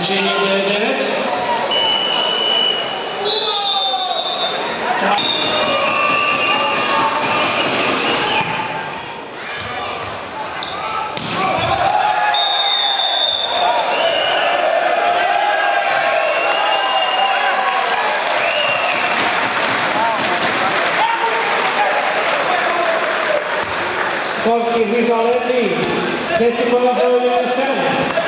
Izinačenje 9-9. Sportski vizualeti, testikona za uljene sene.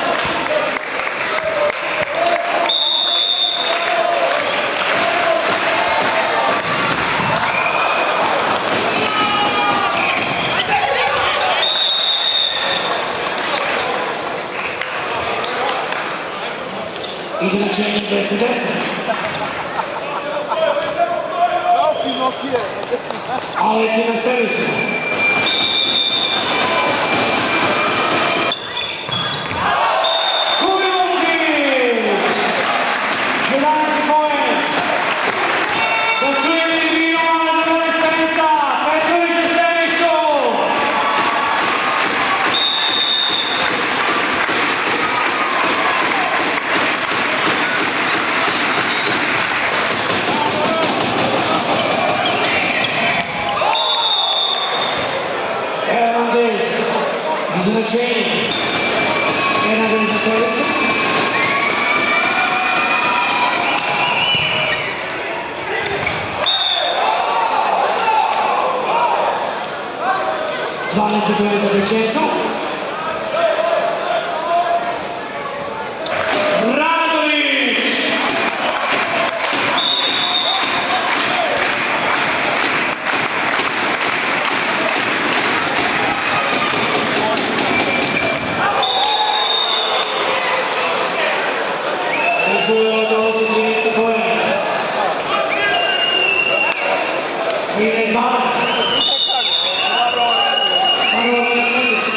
Izinačenje 10-10. Aleti na servisu. Izinačenje. Hernandez na servisu. Dvanaest pitanje za Dečencu. Radović! Rezultat donosi 13. poen. 13-12. Parova na servisu.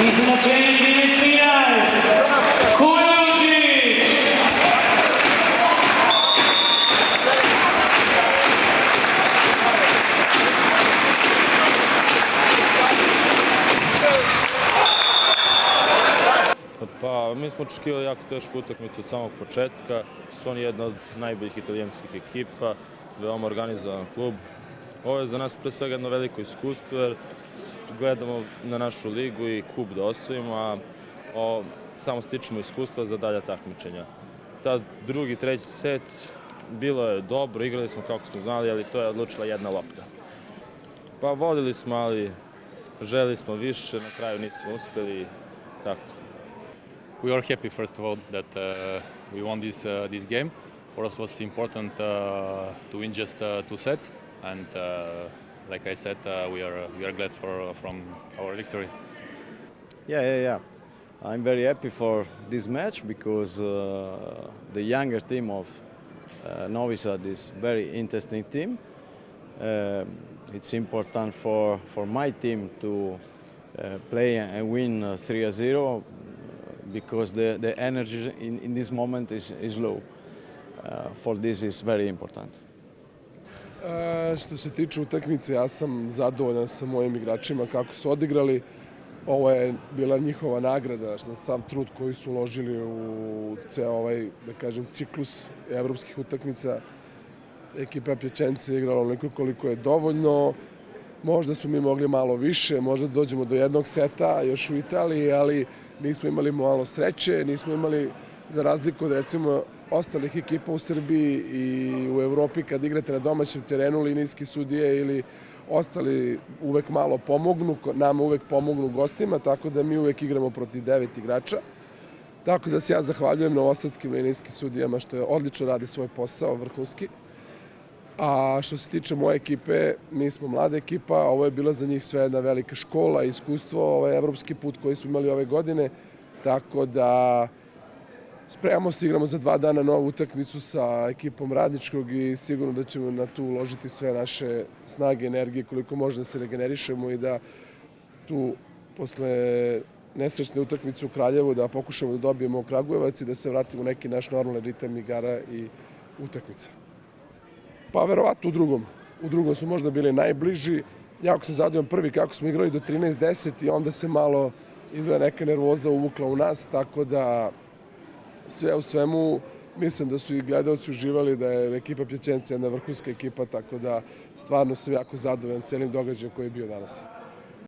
Izinačenje 13-13. Kujundžić! Pa, mi smo očekivali jako tešku utakmicu od samog početka. Su oni jedna od najboljih italijanskih ekipa, veoma organizovan klub. Ovo je za nas pre svega jedno veliko iskustvo jer gledamo na našu ligu i kup da osvojimo, a samo stičemo iskustva za dalja takmičenja. Ta drugi, treći set bilo je dobro, igrali smo kako smo znali, ali to je odlučila jedna lopta. Pa vodili smo, ali želeli smo više, na kraju nismo uspeli, tako. We are happy, first of all, that we won this game. For us, it was important to win just 2 sets, and like I said, we are glad from our victory. Yeah. I'm very happy for this match because the younger team of Novi Sad is very interesting team. It's important for my team to play and win 3-0 because the energy in this moment is low. For this is very important. Što se tiče utakmice, ja sam zadovoljan sa mojim igračima kako su odigrali. Ovo je bila njihova nagrada, sav trud koji su uložili u ceo ovaj, da kažem, ciklus evropskih utakmica. Ekipa Piacenza je igrala onoliko koliko je dovoljno. Možda smo mi mogli malo više, možda dođemo do jednog seta još u Italiji, ali nismo imali malo sreće, nismo imali, za razliku od recimo ostalih ekipa u Srbiji i u Evropi, kad igrate na domaćem terenu, linijski sudije ili ostali uvek malo pomognu, nama uvek pomognu gostima, tako da mi uvek igramo protiv 9 igrača. Tako da se ja zahvaljujem novosadskim linijskim sudijama što je odlično radi svoj posao, vrhunski. A što se tiče moje ekipe, mi smo mlada ekipa, ovo je bila za njih sve jedna velika škola, iskustvo, ovaj evropski put koji smo imali ove godine, tako da spremamo se, igramo za 2 dana novu utakmicu sa ekipom Radničkog i sigurno da ćemo na tu uložiti sve naše snage, energije, koliko može da se regenerišemo i da tu posle nesrećne utakmice u Kraljevu, da pokušamo da dobijemo Kragujevac i da se vratimo u neki naš normalni ritam igara i utakmica. Pa verovatno u drugom. U drugom smo možda bili najbliži. Jako se zadovoljam prvi kako smo igrali do 13-10 i onda se malo izgleda neka nervoza uvukla u nas, tako da sve u svemu mislim da su i gledalci uživali, da je ekipa Pjaćenca jedna vrhunska ekipa, tako da stvarno sam jako zadovoljan celim događajem koji je bio danas.